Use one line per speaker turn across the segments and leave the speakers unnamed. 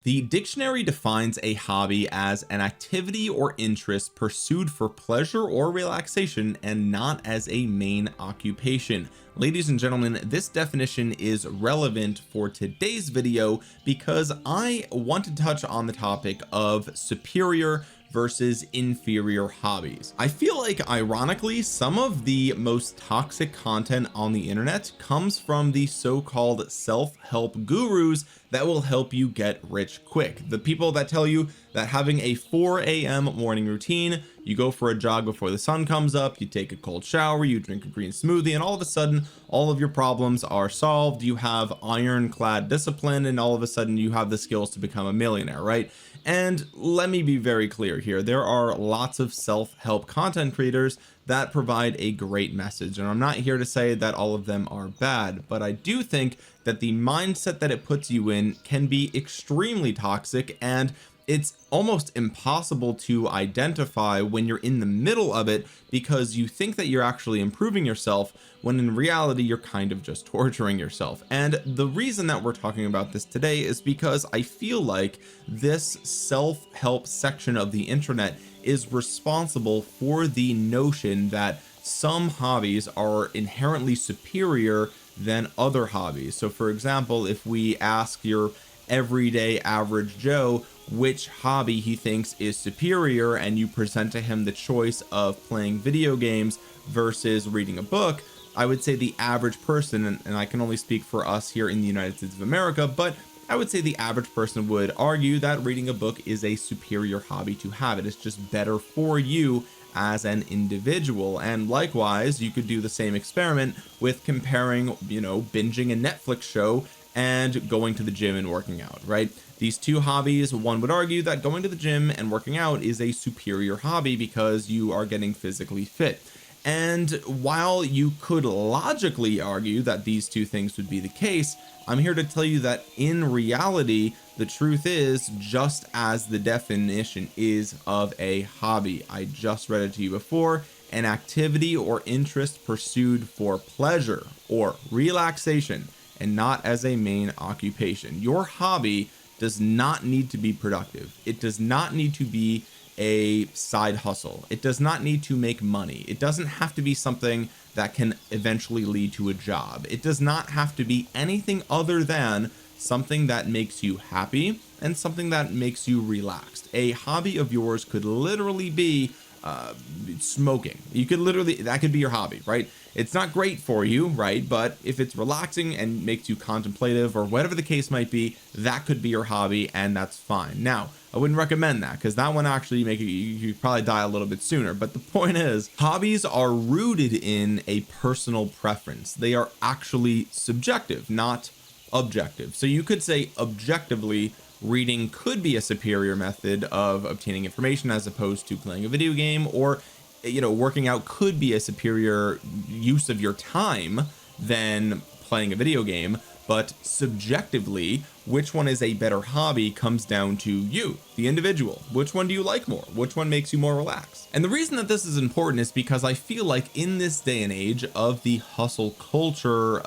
The dictionary defines a hobby as an activity or interest pursued for pleasure or relaxation and not as a main occupation. Ladies and gentlemen, this definition is relevant for today's video because I want to touch on the topic of superior versus inferior hobbies. I feel like ironically some of the most toxic content on the internet comes from the so-called self-help gurus that will help you get rich quick. The people that tell you that having a 4 a.m. morning routine, you go for a jog before the sun comes up, you take a cold shower, you drink a green smoothie, and all of a sudden all of your problems are solved. You have ironclad discipline, and all of a sudden you have the skills to become a millionaire, right? And let me be very clear here, there are lots of self-help content creators that provide a great message, and I'm not here to say that all of them are bad, but I do think that the mindset that it puts you in can be extremely toxic, and it's almost impossible to identify when you're in the middle of it, because you think that you're actually improving yourself when in reality you're kind of just torturing yourself. And the reason that we're talking about this today is because I feel like this self-help section of the internet is responsible for the notion that some hobbies are inherently superior than other hobbies. So for example, if we ask your everyday average Joe which hobby he thinks is superior, and you present to him the choice of playing video games versus reading a book, I would say the average person, and I can only speak for us here in the United States of America, but I would say the average person would argue that reading a book is a superior hobby to have. It is just better for you as an individual. And likewise, you could do the same experiment with comparing, binging a Netflix show and going to the gym and working out, right? These two hobbies, one would argue that going to the gym and working out is a superior hobby because you are getting physically fit. And while you could logically argue that these two things would be the case, I'm here to tell you that in reality, the truth is just as the definition is of a hobby. I just read it to you before: an activity or interest pursued for pleasure or relaxation and not as a main occupation. Your hobby does not need to be productive. It does not need to be a side hustle. It does not need to make money. It doesn't have to be something that can eventually lead to a job. It does not have to be anything other than something that makes you happy and something that makes you relaxed. A hobby of yours could literally be smoking. You could literally, that could be your hobby, right? It's not great for you, right? But if it's relaxing and makes you contemplative or whatever the case might be, that could be your hobby, and that's fine. Now, I wouldn't recommend that because that one actually you probably die a little bit sooner. But the point is, hobbies are rooted in a personal preference. They are actually subjective, not objective. So you could say objectively, reading could be a superior method of obtaining information as opposed to playing a video game, or working out could be a superior use of your time than playing a video game. But subjectively, which one is a better hobby comes down to you, the individual. Which one do you like more? Which one makes you more relaxed? And the reason that this is important is because I feel like in this day and age of the hustle culture,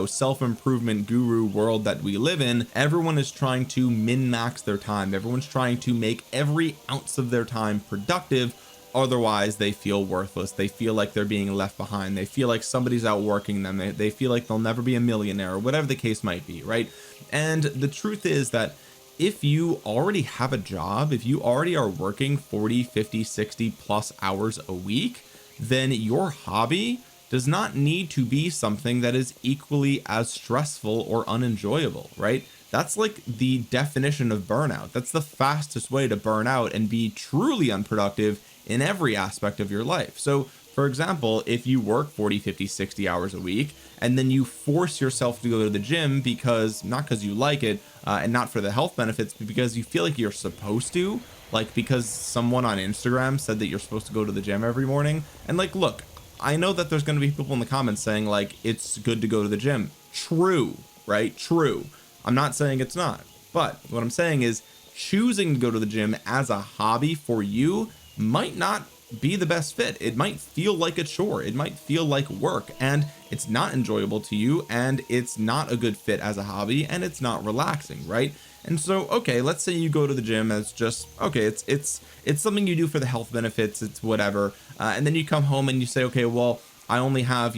self-improvement guru world that we live in, everyone is trying to min-max their time. Everyone's trying to make every ounce of their time productive. Otherwise they feel worthless. They feel like they're being left behind. They feel like somebody's outworking them. They feel like they'll never be a millionaire, or whatever the case might be, right? And the truth is that if you already have a job, if you already are working 40, 50, 60 plus hours a week, then your hobby does not need to be something that is equally as stressful or unenjoyable, right? That's like the definition of burnout. That's the fastest way to burn out and be truly unproductive in every aspect of your life. So for example, if you work 40, 50, 60 hours a week, and then you force yourself to go to the gym because, not because you like it, and not for the health benefits, but because you feel like you're supposed to, like because someone on Instagram said that you're supposed to go to the gym every morning. And like, look, I know that there's going to be people in the comments saying like, it's good to go to the gym. True, right? True. I'm not saying it's not, but what I'm saying is choosing to go to the gym as a hobby for you might not be the best fit. It might feel like a chore. It might feel like work, and it's not enjoyable to you, and it's not a good fit as a hobby, and it's not relaxing, right? And so, okay, let's say you go to the gym as just, okay, it's something you do for the health benefits, it's whatever, and then you come home and you say, okay, well, I only have,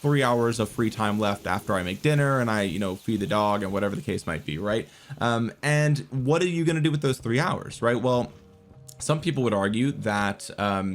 3 hours of free time left after I make dinner and I, feed the dog and whatever the case might be, right? And what are you going to do with those 3 hours, right? Well, some people would argue that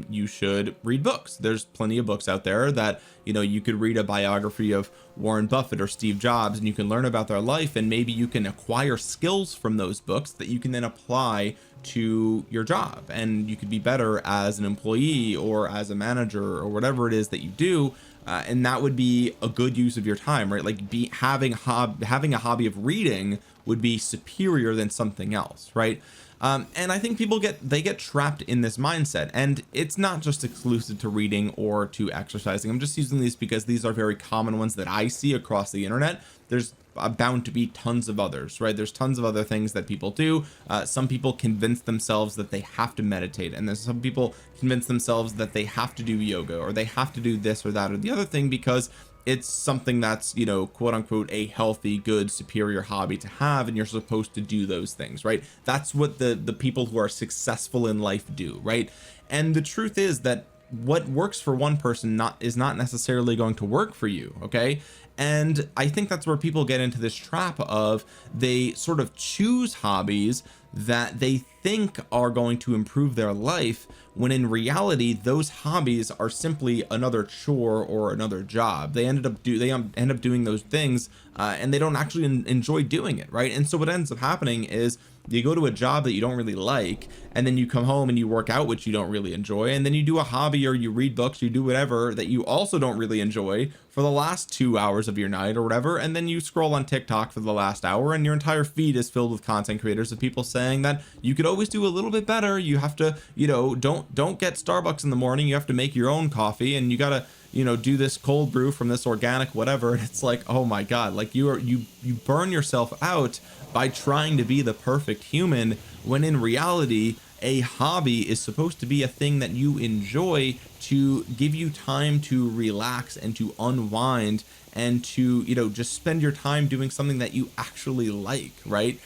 you should read books. There's plenty of books out there that, you could read a biography of Warren Buffett or Steve Jobs, and you can learn about their life, and maybe you can acquire skills from those books that you can then apply to your job, and you could be better as an employee or as a manager or whatever it is that you do. And that would be a good use of your time, right? Like having a hobby of reading would be superior than something else, right? And I think people get trapped in this mindset, and it's not just exclusive to reading or to exercising. I'm just using these because these are very common ones that I see across the internet. There's bound to be tons of others, right? There's tons of other things that people do. Some people convince themselves that they have to meditate, and there's some people convince themselves that they have to do yoga or they have to do this or that or the other thing because it's something that's, quote unquote, a healthy, good, superior hobby to have, and you're supposed to do those things, right? That's what the people who are successful in life do, right? And the truth is that what works for one person is not necessarily going to work for you, okay? And I think that's where people get into this trap of they sort of choose hobbies that they think are going to improve their life, when in reality those hobbies are simply another chore or another job. They end up doing those things, and they don't actually enjoy doing it, right? And so what ends up happening is you go to a job that you don't really like, and then you come home and you work out, which you don't really enjoy, and then you do a hobby or you read books, you do whatever that you also don't really enjoy for the last 2 hours of your night or whatever, and then you scroll on TikTok for the last hour, and your entire feed is filled with content creators of people saying that you could always do a little bit better. You have to, don't get Starbucks in the morning, you have to make your own coffee, and you gotta, do this cold brew from this organic whatever. And it's like, oh my god, like you burn yourself out by trying to be the perfect human, when in reality a hobby is supposed to be a thing that you enjoy, to give you time to relax and to unwind and to, just spend your time doing something that you actually like, right?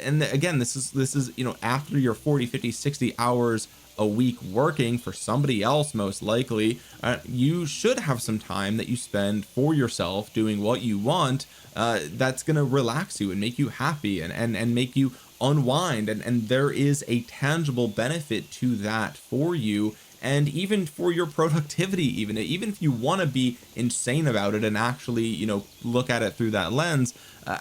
And again, this is after your 40, 50, 60 hours a week working for somebody else, most likely, you should have some time that you spend for yourself doing what you want, that's going to relax you and make you happy and make you unwind, and there is a tangible benefit to that for you, and even for your productivity, even if you want to be insane about it and actually look at it through that lens,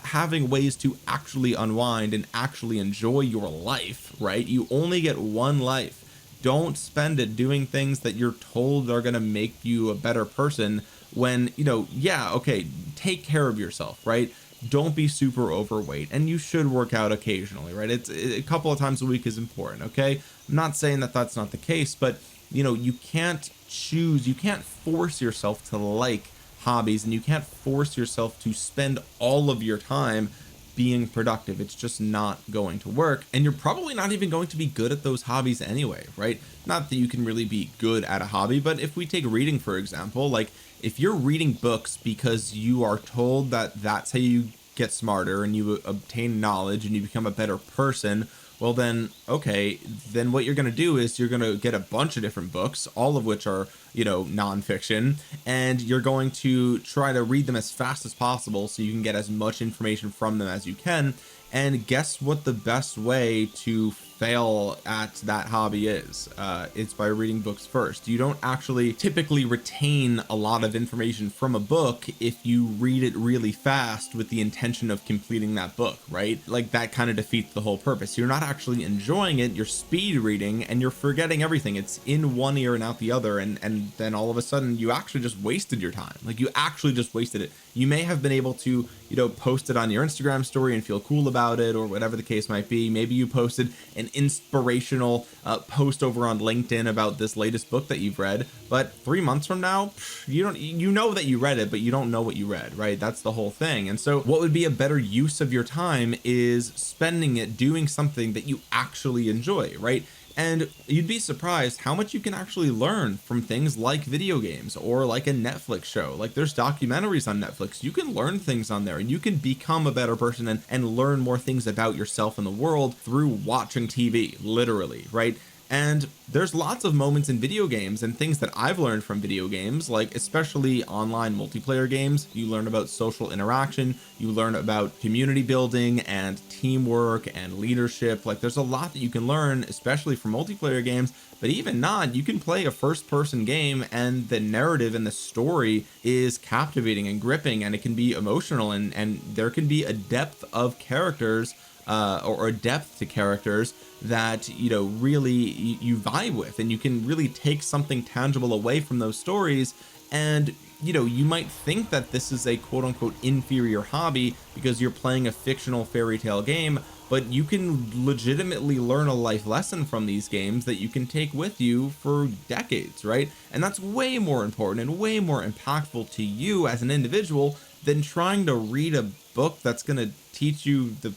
having ways to actually unwind and actually enjoy your life, right? You only get one life. Don't spend it doing things that you're told are going to make you a better person, when yeah, okay, take care of yourself, right? Don't be super overweight, and you should work out occasionally, right? It's a couple of times a week is important, okay? I'm not saying that that's not the case, but you can't force yourself to like hobbies, and you can't force yourself to spend all of your time being productive. It's just not going to work, and you're probably not even going to be good at those hobbies anyway, right? Not that you can really be good at a hobby, but if we take reading for example, like if you're reading books because you are told that that's how you get smarter and you obtain knowledge and you become a better person, well then, okay, then what you're going to do is you're going to get a bunch of different books, all of which are, nonfiction, and you're going to try to read them as fast as possible so you can get as much information from them as you can. And guess what the best way to fail at that hobby is? It's by reading books first. You don't actually typically retain a lot of information from a book if you read it really fast with the intention of completing that book, right? Like that kind of defeats the whole purpose. You're not actually enjoying it, you're speed reading, and you're forgetting everything. It's in one ear and out the other, and then all of a sudden you actually just wasted your time. Like you actually just wasted it. You may have been able to, post it on your Instagram story and feel cool about it, or whatever the case might be. Maybe you posted an inspirational post over on LinkedIn about this latest book that you've read, but 3 months from now, you know that you read it, but you don't know what you read, right? That's the whole thing. And so what would be a better use of your time is spending it doing something that you actually enjoy, right? And you'd be surprised how much you can actually learn from things like video games or like a Netflix show. Like there's documentaries on Netflix. You can learn things on there and you can become a better person and learn more things about yourself and the world through watching TV, literally, right? And there's lots of moments in video games and things that I've learned from video games, like especially online multiplayer games. You learn about social interaction, you learn about community building and teamwork and leadership. Like there's a lot that you can learn, especially from multiplayer games. But even not, you can play a first person game and the narrative and the story is captivating and gripping, and it can be emotional, and there can be a depth of characters, or a depth to characters that really you vibe with, and you can really take something tangible away from those stories. And you might think that this is a quote unquote inferior hobby because you're playing a fictional fairy tale game, but you can legitimately learn a life lesson from these games that you can take with you for decades, right? And that's way more important and way more impactful to you as an individual than trying to read a book that's going to teach you the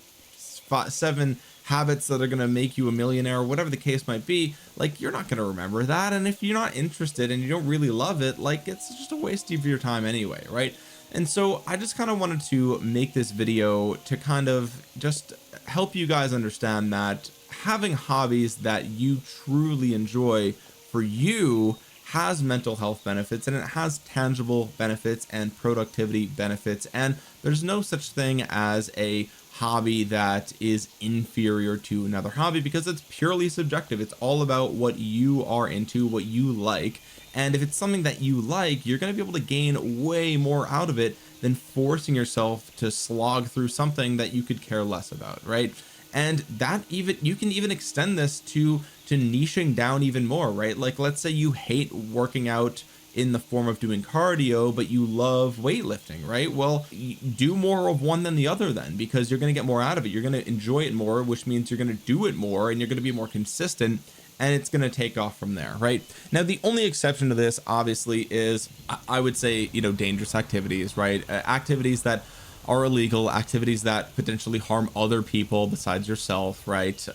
7 habits that are going to make you a millionaire, or whatever the case might be. Like you're not going to remember that, and if you're not interested and you don't really love it, like it's just a waste of your time anyway, right? And so I just kind of wanted to make this video to kind of just help you guys understand that having hobbies that you truly enjoy for you has mental health benefits, and it has tangible benefits and productivity benefits, and there's no such thing as a hobby that is inferior to another hobby, because it's purely subjective. It's all about what you are into, what you like, and if it's something that you like, you're going to be able to gain way more out of it than forcing yourself to slog through something that you could care less about, right? And that even you can even extend this to niching down even more, right? Like let's say you hate working out in the form of doing cardio, but you love weightlifting, right? Well, do more of one than the other then, because you're going to get more out of it. You're going to enjoy it more, which means you're going to do it more, and you're going to be more consistent, and it's going to take off from there, right? Now, the only exception to this obviously is, I would say, dangerous activities, right? Activities that are illegal, activities that potentially harm other people besides yourself, right?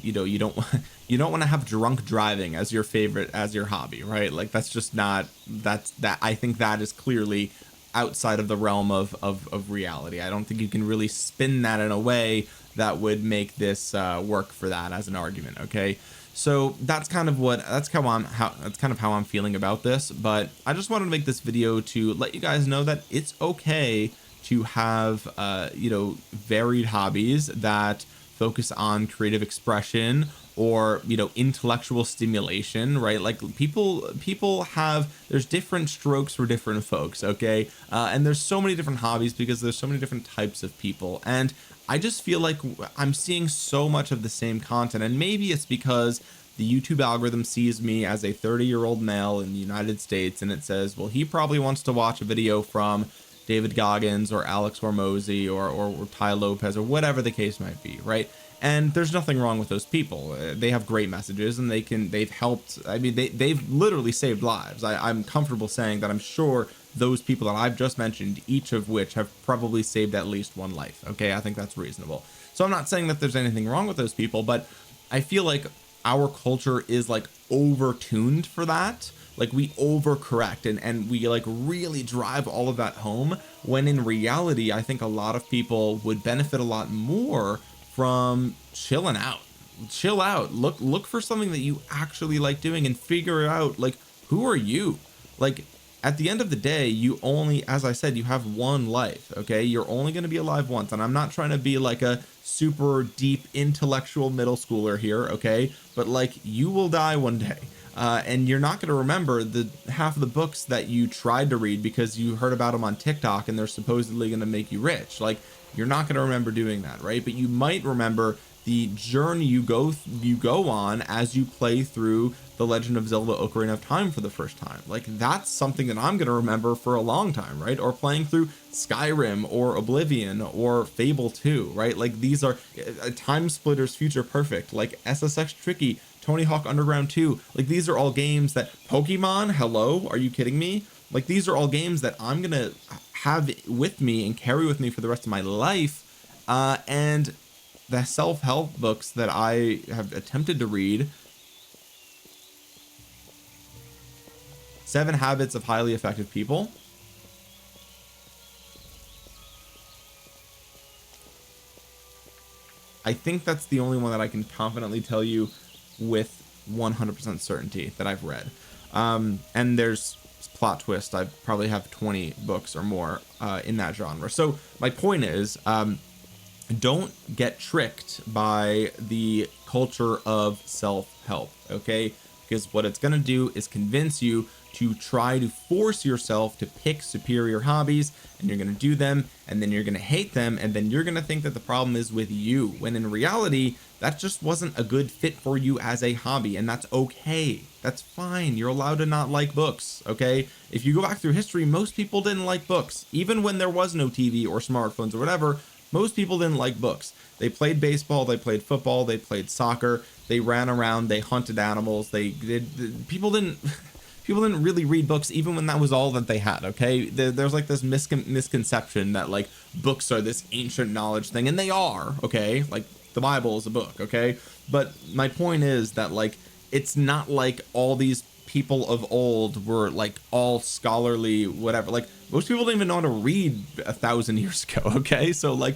You don't you don't want to have drunk driving as your favorite, as your hobby, right? Like that's just not, that I think that is clearly outside of the realm of reality. I don't think you can really spin that in a way that would make this work for that as an argument. Okay, so that's kind of how I'm feeling about this. But I just wanted to make this video to let you guys know that it's okay to have varied hobbies that focus on creative expression or intellectual stimulation, right? Like people have, there's different strokes for different folks, okay? And there's so many different hobbies because there's so many different types of people, and I just feel like I'm seeing so much of the same content. And maybe it's because the YouTube algorithm sees me as a 30-year-old male in the United States, and it says, well, he probably wants to watch a video from David Goggins or Alex Hormozy or Ty Lopez or whatever the case might be, right? And there's nothing wrong with those people. They have great messages, and they've helped. I mean, they've literally saved lives. I'm comfortable saying that I'm sure those people that I've just mentioned, each of which have probably saved at least one life. Okay, I think that's reasonable. So I'm not saying that there's anything wrong with those people, but I feel like our culture is like over-tuned for that. Like we overcorrect and we like really drive all of that home, when in reality I think a lot of people would benefit a lot more from chilling out. Chill out, look for something that you actually like doing, and figure out, like, who are you? Like at the end of the day, you only, as I said, you have one life. Okay, you're only going to be alive once, and I'm not trying to be like a super deep intellectual middle schooler here, okay, but like you will die one day. And you're not going to remember the half of the books that you tried to read because you heard about them on TikTok and they're supposedly going to make you rich. Like you're not going to remember doing that, right? But you might remember the journey you go on as you play through The Legend of Zelda Ocarina of Time for the first time. Like that's something that I'm going to remember for a long time, right? Or playing through Skyrim or Oblivion or Fable 2, right? Like these are Time Splitters Future Perfect, like SSX Tricky, Tony Hawk Underground 2. Like these are all games that, Pokemon, hello, are you kidding me? Like these are all games that I'm gonna have with me and carry with me for the rest of my life. And the self-help books that I have attempted to read, 7 Habits of Highly Effective People. I think that's the only one that I can confidently tell you with 100% certainty that I've read. And there's plot twist. I probably have 20 books or more in that genre. So my point is, don't get tricked by the culture of self-help, okay? Because what it's going to do is convince you to try to force yourself to pick superior hobbies, and you're going to do them, and then you're going to hate them, and then you're going to think that the problem is with you, when in reality that just wasn't a good fit for you as a hobby. And that's okay, that's fine. You're allowed to not like books, okay? If you go back through history, most people didn't like books, even when there was no TV or smartphones or whatever. Most people didn't like books. They played baseball, they played football, they played soccer, they ran around, they hunted animals. People didn't really read books, even when that was all that they had, okay? There's like this misconception that like books are this ancient knowledge thing, and they are, okay? Like the Bible is a book, okay? But my point is that like it's not like all these people of old were like all scholarly whatever. Like most people didn't even know how to read 1,000 years ago, okay? So like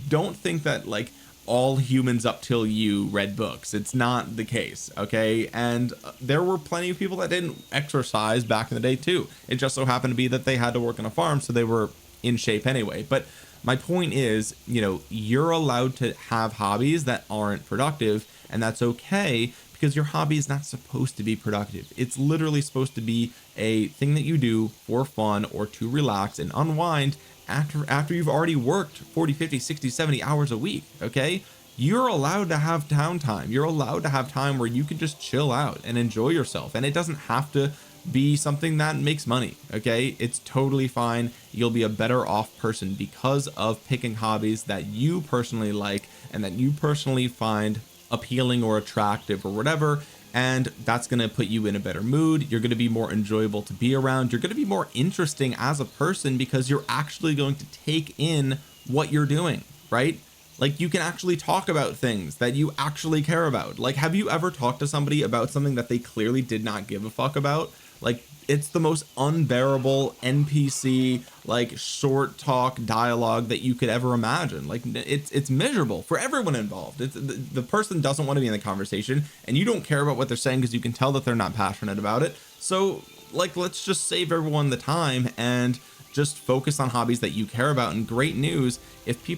don't think that like all humans up till you read books. It's not the case, okay? And there were plenty of people that didn't exercise back in the day too. It just so happened to be that they had to work on a farm, so they were in shape anyway. But my point is, you know, you're allowed to have hobbies that aren't productive, and that's okay, because your hobby is not supposed to be productive. It's literally supposed to be a thing that you do for fun or to relax and unwind after you've already worked 40, 50, 60, 70 hours a week, okay? You're allowed to have downtime. You're allowed to have time where you can just chill out and enjoy yourself, and it doesn't have to be something that makes money, okay? It's totally fine. You'll be a better off person because of picking hobbies that you personally like and that you personally find appealing or attractive or whatever, and that's going to put you in a better mood. You're going to be more enjoyable to be around. You're going to be more interesting as a person because you're actually going to take in what you're doing, right? Like you can actually talk about things that you actually care about. Like, have you ever talked to somebody about something that they clearly did not give a fuck about? Like, it's the most unbearable NPC like short talk dialogue that you could ever imagine. Like it's miserable for everyone involved. It's the person doesn't want to be in the conversation, and you don't care about what they're saying because you can tell that they're not passionate about it. So like, let's just save everyone the time and just focus on hobbies that you care about. And great news, if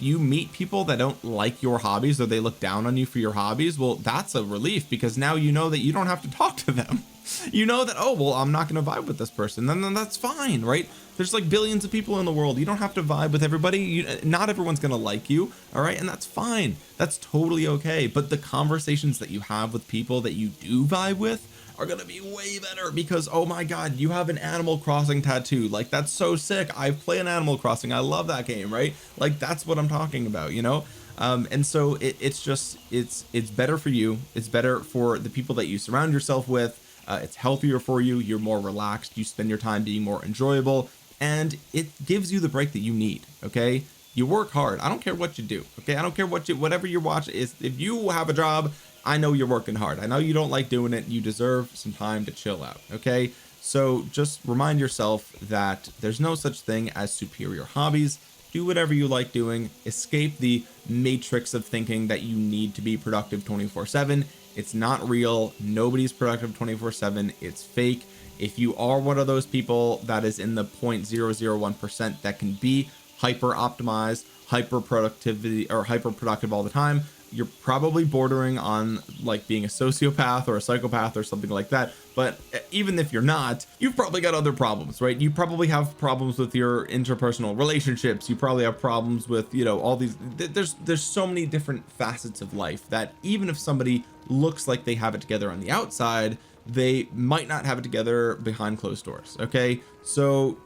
you meet people that don't like your hobbies, or they look down on you for your hobbies, well, that's a relief, because now you know that you don't have to talk to them. You know that, oh well, I'm not going to vibe with this person, then that's fine, right? There's like billions of people in the world. You don't have to vibe with everybody. Not everyone's going to like you, all right? And that's fine. That's totally okay. But the conversations that you have with people that you do vibe with are going to be way better, because oh my god, you have an Animal Crossing tattoo. Like that's so sick. I play an Animal Crossing. I love that game, right? Like that's what I'm talking about, you know? And so it's better for you. It's better for the people that you surround yourself with. It's healthier for you. You're more relaxed. You spend your time being more enjoyable, and it gives you the break that you need. Okay, you work hard. I don't care what you do. Okay, I don't care whatever you're watching is. If you have a job, I know you're working hard. I know you don't like doing it. You deserve some time to chill out. Okay, so just remind yourself that there's no such thing as superior hobbies. Do whatever you like doing. Escape the matrix of thinking that you need to be productive 24/7. It's not real. Nobody's productive 24/7. It's fake. If you are one of those people that is in the 0.001% that can be hyper optimized, hyper productivity, or hyper productive all the time, you're probably bordering on like being a sociopath or a psychopath or something like that. But even if you're not, you've probably got other problems, right? You probably have problems with your interpersonal relationships. You probably have problems with, you know, all these, there's so many different facets of life that even if somebody looks like they have it together on the outside, they might not have it together behind closed doors. Okay, so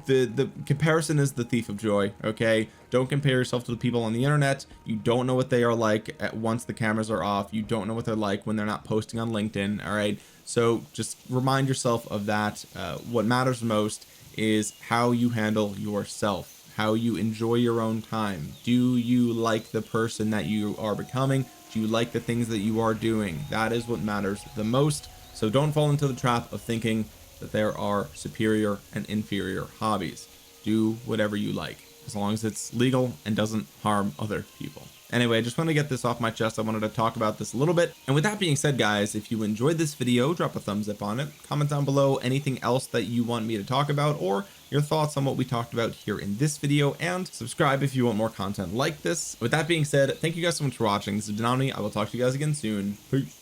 the comparison is the thief of joy. Okay, don't compare yourself to the people on the internet. You don't know what they are like once the cameras are off. You don't know what they're like when they're not posting on LinkedIn. All right, so just remind yourself of that. What matters most is how you handle yourself, how you enjoy your own time. Do you like the person that you are becoming? Do you like the things that you are doing? That is what matters the most. So don't fall into the trap of thinking that there are superior and inferior hobbies. Do whatever you like, as long as it's legal and doesn't harm other people. Anyway, I just want to get this off my chest. I wanted to talk about this a little bit. And with that being said, guys, if you enjoyed this video, drop a thumbs up on it, comment down below anything else that you want me to talk about, or your thoughts on what we talked about here in this video, and subscribe if you want more content like this. With that being said, thank you guys so much for watching. This is Denami. I will talk to you guys again soon. Peace.